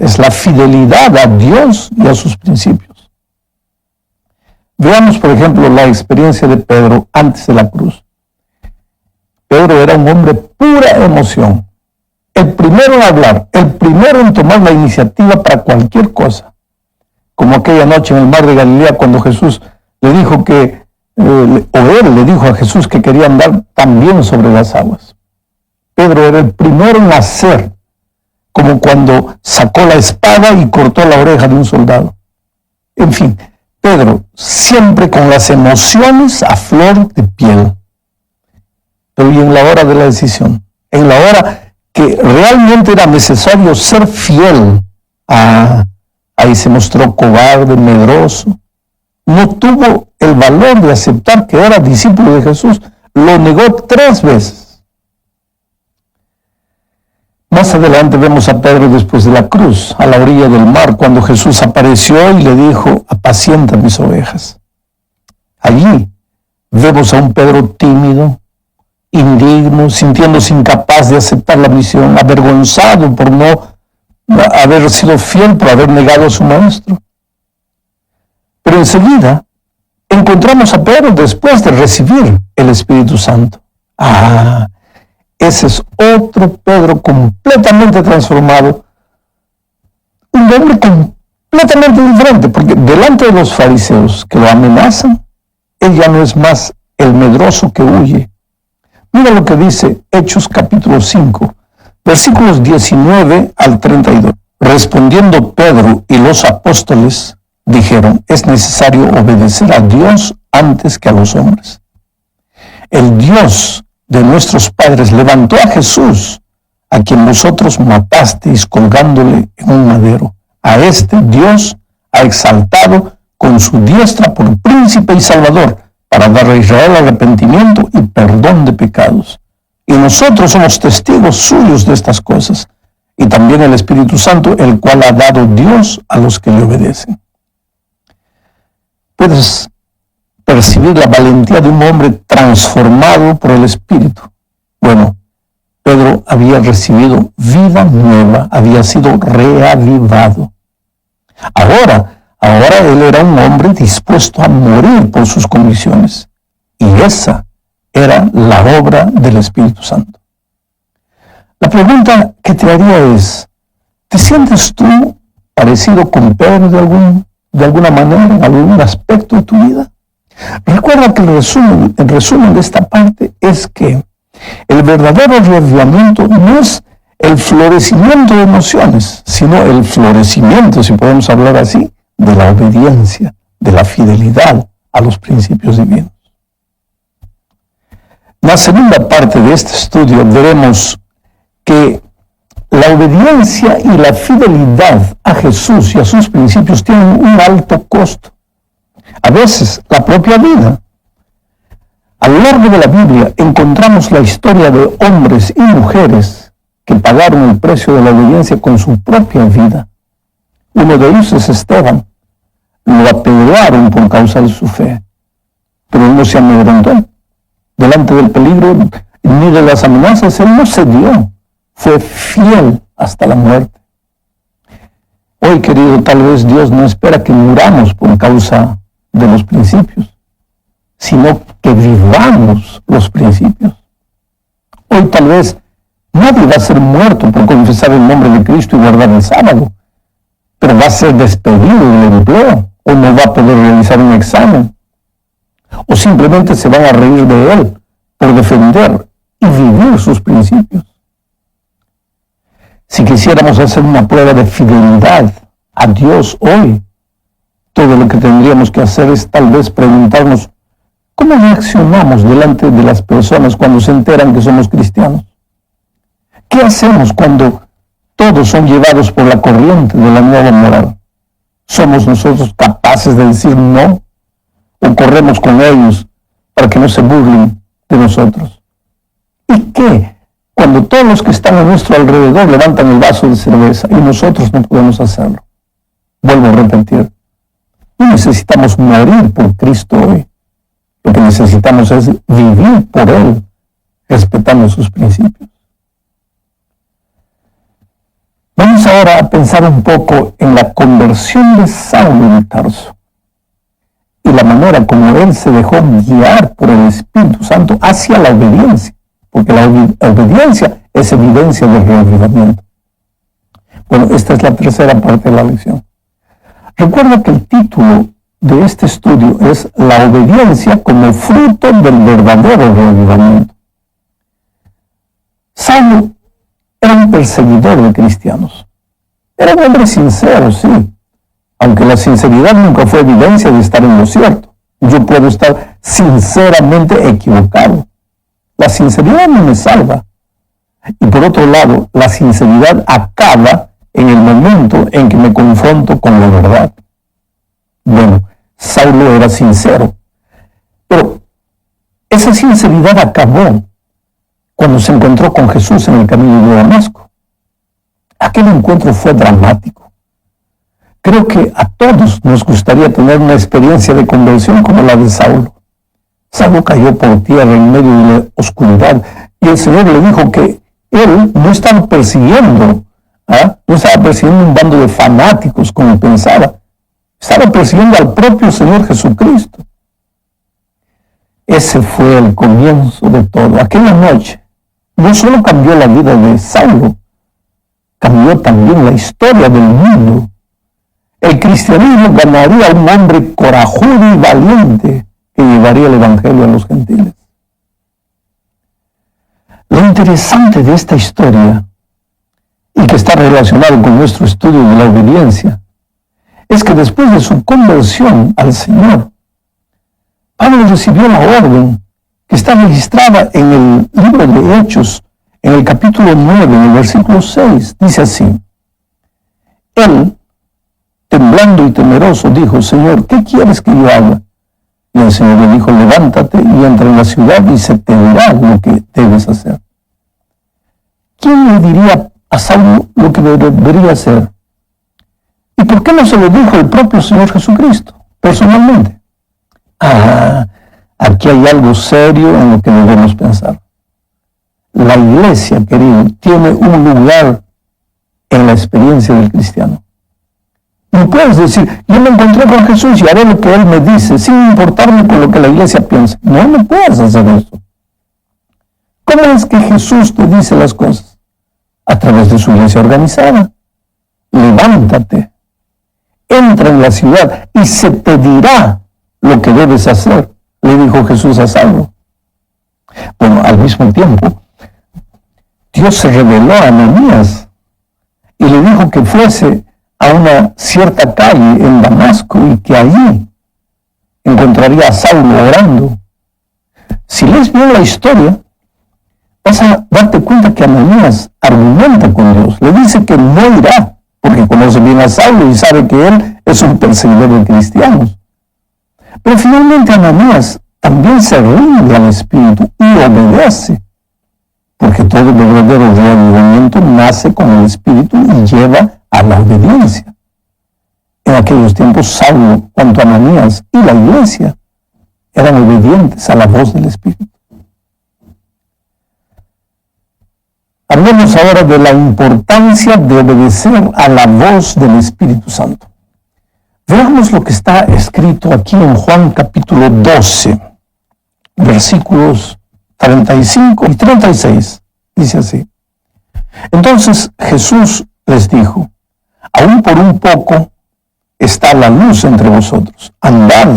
es la fidelidad a Dios y a sus principios. Veamos, por ejemplo, la experiencia de Pedro antes de la cruz. Pedro era un hombre pura emoción. El primero en hablar, el primero en tomar la iniciativa para cualquier cosa. Como aquella noche en el mar de Galilea cuando Jesús le dijo que, él le dijo a Jesús que quería andar también sobre las aguas. Pedro era el primero en hacer, como cuando sacó la espada y cortó la oreja de un soldado. En fin, Pedro siempre con las emociones a flor de piel. Pero y en la hora de la decisión, en la hora que realmente era necesario ser fiel, ahí se mostró cobarde, medroso. No tuvo el valor de aceptar que era discípulo de Jesús. Lo negó 3 veces. Más adelante vemos a Pedro después de la cruz, a la orilla del mar, cuando Jesús apareció y le dijo, apacienta mis ovejas. Allí vemos a un Pedro tímido, indigno, sintiéndose incapaz de aceptar la misión, avergonzado por no haber sido fiel, por haber negado a su maestro. Pero enseguida encontramos a Pedro después de recibir el Espíritu Santo. Ese es otro Pedro completamente transformado, un hombre completamente diferente, porque delante de los fariseos que lo amenazan, él ya no es más el medroso que huye. Mira lo que dice Hechos capítulo 5, versículos 19 al 32. Respondiendo Pedro y los apóstoles dijeron, es necesario obedecer a Dios antes que a los hombres. El Dios de nuestros padres levantó a Jesús, a quien vosotros matasteis colgándole en un madero. A este Dios ha exaltado con su diestra por príncipe y salvador, para dar a Israel arrepentimiento y perdón de pecados. Y nosotros somos testigos suyos de estas cosas, y también el Espíritu Santo, el cual ha dado Dios a los que le obedecen. Puedes percibir la valentía de un hombre transformado por el Espíritu. Bueno, Pedro había recibido vida nueva, había sido reavivado. Ahora él era un hombre dispuesto a morir por sus convicciones. Y esa era la obra del Espíritu Santo. La pregunta que te haría es, ¿te sientes tú parecido con Pedro de alguna manera, en algún aspecto de tu vida? Recuerda que el resumen de esta parte es que el verdadero reavivamiento no es el florecimiento de emociones, sino el florecimiento, si podemos hablar así, de la obediencia, de la fidelidad a los principios divinos. En la segunda parte de este estudio veremos que la obediencia y la fidelidad a Jesús y a sus principios tienen un alto costo. A veces, la propia vida. A lo largo de la Biblia encontramos la historia de hombres y mujeres que pagaron el precio de la obediencia con su propia vida. Uno de ellos es Esteban. Lo apedrearon por causa de su fe, pero él no se amedrentó. Delante del peligro ni de las amenazas, él no cedió. Fue fiel hasta la muerte. Hoy, querido, tal vez Dios no espera que muramos por causa de los principios, sino que vivamos los principios. Hoy tal vez nadie va a ser muerto por confesar el nombre de Cristo y guardar el sábado, pero va a ser despedido del empleo, o no va a poder realizar un examen, o simplemente se van a reír de él por defender y vivir sus principios. Si quisiéramos hacer una prueba de fidelidad a Dios hoy, todo lo que tendríamos que hacer es tal vez preguntarnos, ¿cómo reaccionamos delante de las personas cuando se enteran que somos cristianos? ¿Qué hacemos cuando todos son llevados por la corriente de la nueva moral? ¿Somos nosotros capaces de decir no? ¿O corremos con ellos para que no se burlen de nosotros? ¿Y qué cuando todos los que están a nuestro alrededor levantan el vaso de cerveza y nosotros no podemos hacerlo? Vuelvo a repetir, no necesitamos morir por Cristo hoy. Lo que necesitamos es vivir por Él, respetando sus principios. Vamos ahora a pensar un poco en la conversión de Saulo de Tarso y la manera como él se dejó guiar por el Espíritu Santo hacia la obediencia, porque la obediencia es evidencia del reavivamiento. Bueno, esta es la tercera parte de la lección. Recuerda que el título de este estudio es La obediencia como fruto del verdadero reavivamiento. Saulo era un perseguidor de cristianos. Era un hombre sincero, sí, aunque la sinceridad nunca fue evidencia de estar en lo cierto. Yo puedo estar sinceramente equivocado. La sinceridad no me salva. Y por otro lado, la sinceridad acaba en el momento en que me confronto con la verdad. Bueno, Saulo era sincero, pero esa sinceridad acabó cuando se encontró con Jesús en el camino de Damasco. Aquel encuentro fue dramático. Creo que a todos nos gustaría tener una experiencia de conversión como la de Saulo. Saulo cayó por tierra en medio de la oscuridad y el Señor le dijo que él no estaba persiguiendo, no estaba persiguiendo un bando de fanáticos como pensaba. Estaba persiguiendo al propio Señor Jesucristo. Ese fue el comienzo de todo. Aquella noche no solo cambió la vida de Saulo, cambió también la historia del mundo. El cristianismo ganaría a un hombre corajudo y valiente que llevaría el evangelio a los gentiles. Lo interesante de esta historia, y que está relacionado con nuestro estudio de la obediencia, es que después de su conversión al Señor, Pablo recibió la orden que está registrada en el libro de Hechos, en el capítulo 9, en el versículo 6, dice así: Él, temblando y temeroso, dijo: Señor, ¿qué quieres que yo haga? Y el Señor le dijo: levántate y entra en la ciudad y se te dirá lo que debes hacer. ¿Quién le diría a Saulo lo que debería hacer? ¿Y por qué no se lo dijo el propio Señor Jesucristo, personalmente? Aquí hay algo serio en lo que debemos pensar. La iglesia, querido, tiene un lugar en la experiencia del cristiano. No puedes decir: yo me encontré con Jesús y haré lo que Él me dice, sin importarme con lo que la iglesia piensa. No puedes hacer eso. ¿Cómo es que Jesús te dice las cosas? A través de su iglesia organizada. Levántate, entra en la ciudad y se te dirá lo que debes hacer, le dijo Jesús a Saulo. Bueno, al mismo tiempo, Dios se reveló a Ananías y le dijo que fuese a una cierta calle en Damasco y que allí encontraría a Saulo orando. Si lees bien la historia, vas a darte cuenta que Ananías argumenta con Dios. Le dice que no irá, porque conoce bien a Saulo y sabe que él es un perseguidor de cristianos. Pero finalmente Ananías también se rinde al Espíritu y obedece, porque todo verdadero reavivamiento nace con el Espíritu y lleva a la obediencia. En aquellos tiempos, Saulo, tanto Ananías y la iglesia, eran obedientes a la voz del Espíritu. Hablemos ahora de la importancia de obedecer a la voz del Espíritu Santo. Veamos lo que está escrito aquí en Juan capítulo 12, versículos 35 y 36. Dice así: Entonces Jesús les dijo: aún por un poco está la luz entre vosotros. Andad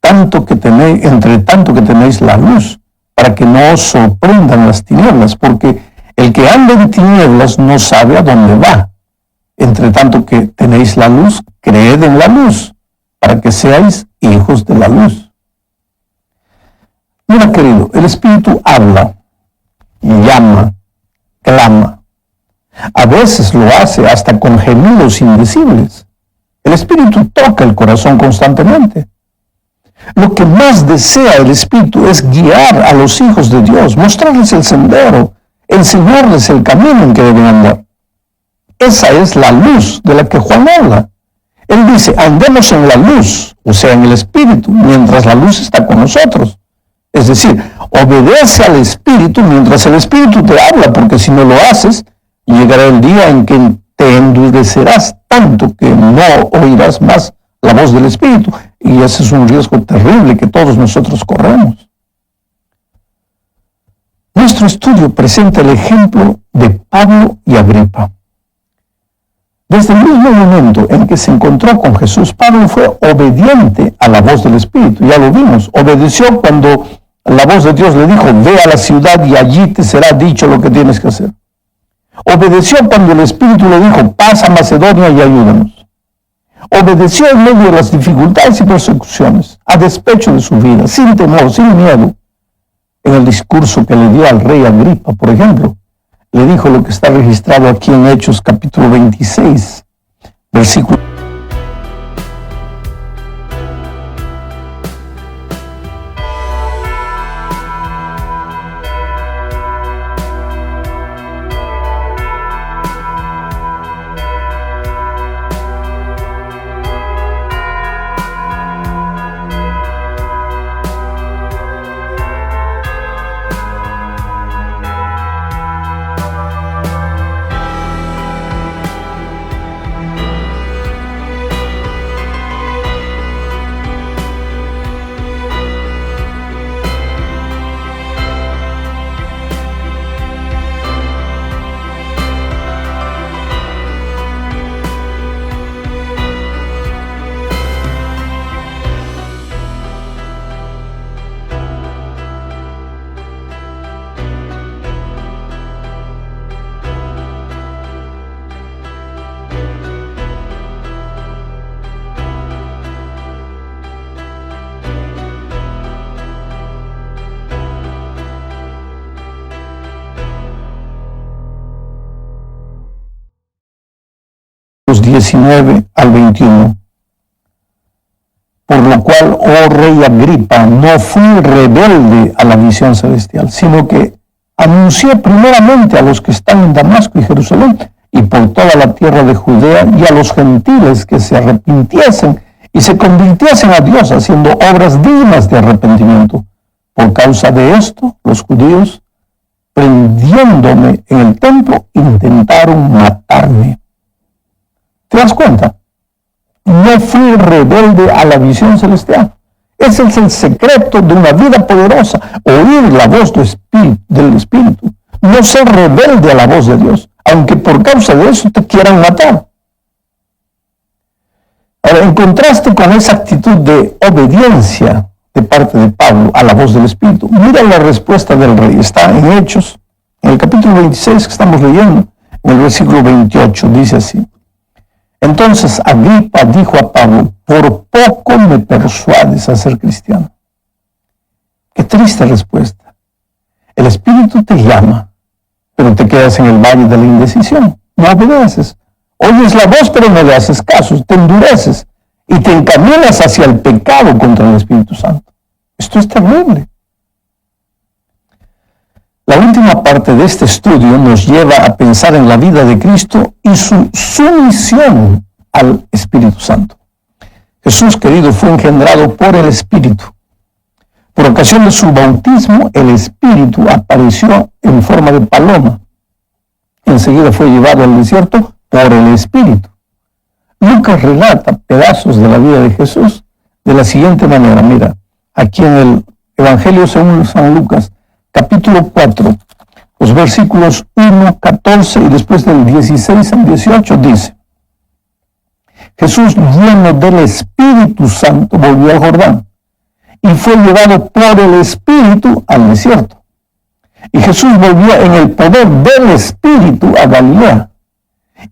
entre tanto que tenéis la luz, para que no os sorprendan las tinieblas, porque el que anda en tinieblas no sabe a dónde va. Entre tanto que tenéis la luz, creed en la luz, para que seáis hijos de la luz. Mira, querido, el Espíritu habla, llama, clama. A veces lo hace hasta con gemidos indecibles. El Espíritu toca el corazón constantemente. Lo que más desea el Espíritu es guiar a los hijos de Dios, mostrarles el sendero, enseñarles el camino en que deben andar. Esa es la luz de la que Juan habla. Él dice: andemos en la luz, o sea, en el Espíritu, mientras la luz está con nosotros. Es decir, obedece al Espíritu mientras el Espíritu te habla, porque si no lo haces, llegará el día en que te endurecerás tanto que no oirás más la voz del Espíritu. Y ese es un riesgo terrible que todos nosotros corremos. Nuestro estudio presenta el ejemplo de Pablo y Agripa. Desde el mismo momento en que se encontró con Jesús, Pablo fue obediente a la voz del Espíritu. Ya lo vimos, obedeció cuando la voz de Dios le dijo, ve a la ciudad y allí te será dicho lo que tienes que hacer. Obedeció cuando el Espíritu le dijo, pasa a Macedonia y ayúdanos. Obedeció en medio de las dificultades y persecuciones, a despecho de su vida, sin temor, sin miedo. En el discurso que le dio al rey Agripa, por ejemplo, le dijo lo que está registrado aquí en Hechos capítulo 26, versículo. Los 19 al 21. Por lo cual, oh rey Agripa, no fui rebelde a la visión celestial, sino que anuncié primeramente a los que están en Damasco y Jerusalén y por toda la tierra de Judea y a los gentiles que se arrepintiesen y se convirtiesen a Dios haciendo obras dignas de arrepentimiento. Por causa de esto, los judíos, prendiéndome en el templo, intentaron matarme. ¿Te das cuenta? No fui rebelde a la visión celestial. Ese es el secreto de una vida poderosa. Oír la voz del Espíritu. No ser rebelde a la voz de Dios, aunque por causa de eso te quieran matar. Ahora, en contraste con esa actitud de obediencia de parte de Pablo a la voz del Espíritu, mira la respuesta del rey. Está en Hechos, en el capítulo 26 que estamos leyendo, en el versículo 28, dice así. Entonces Agripa dijo a Pablo, por poco me persuades a ser cristiano. Qué triste respuesta. El Espíritu te llama, pero te quedas en el valle de la indecisión. No obedeces. Oyes la voz, pero no le haces caso. Te endureces y te encaminas hacia el pecado contra el Espíritu Santo. Esto es terrible. La última parte de este estudio nos lleva a pensar en la vida de Cristo y su sumisión al Espíritu Santo. Jesús, querido, fue engendrado por el Espíritu. Por ocasión de su bautismo, el Espíritu apareció en forma de paloma. Enseguida fue llevado al desierto por el Espíritu. Lucas relata pedazos de la vida de Jesús de la siguiente manera. Mira, aquí en el Evangelio según San Lucas, capítulo 4, los versículos 1, 14 y después del 16 al 18 dice, Jesús, lleno del Espíritu Santo, volvió al Jordán y fue llevado por el Espíritu al desierto. Y Jesús volvió en el poder del Espíritu a Galilea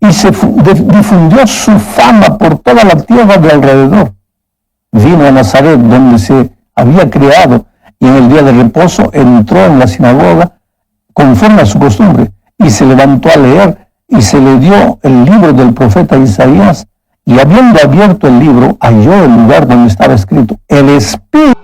y se difundió su fama por toda la tierra de alrededor. Vino a Nazaret, donde se había criado, y en el día de reposo entró en la sinagoga conforme a su costumbre y se levantó a leer y se le dio el libro del profeta Isaías y habiendo abierto el libro halló el lugar donde estaba escrito el Espíritu.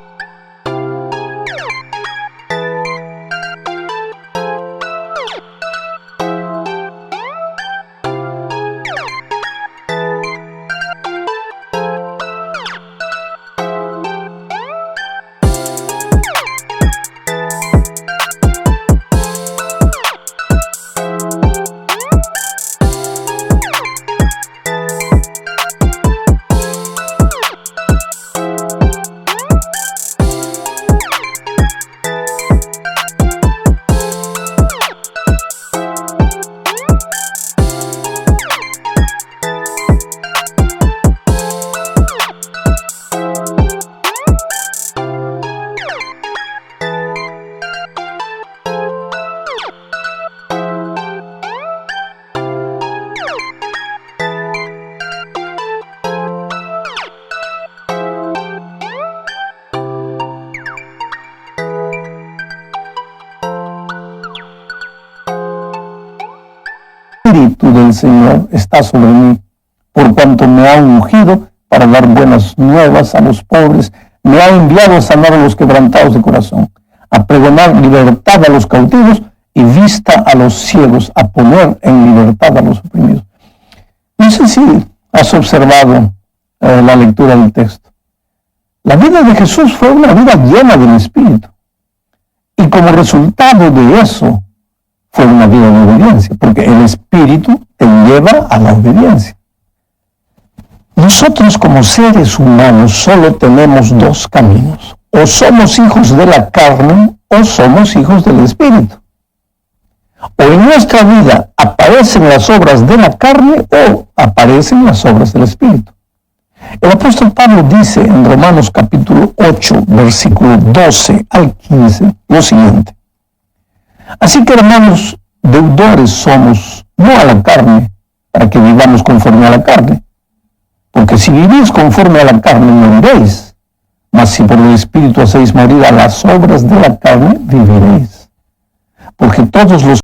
Espíritu del Señor está sobre mí, por cuanto me ha ungido para dar buenas nuevas a los pobres, me ha enviado a sanar a los quebrantados de corazón, a pregonar libertad a los cautivos y vista a los ciegos, a poner en libertad a los oprimidos. No sé si has observado la lectura del texto. La vida de Jesús fue una vida llena del Espíritu. Y como resultado de eso, fue una vida de obediencia, porque el Espíritu te lleva a la obediencia. Nosotros como seres humanos solo tenemos dos caminos. O somos hijos de la carne o somos hijos del Espíritu. O en nuestra vida aparecen las obras de la carne o aparecen las obras del Espíritu. El apóstol Pablo dice en Romanos capítulo 8, versículo 12 al 15, lo siguiente. Así que, hermanos, deudores somos, no a la carne, para que vivamos conforme a la carne. Porque si vivís conforme a la carne, moriréis. Mas si por el Espíritu hacéis morir a las obras de la carne, viviréis. Porque todos los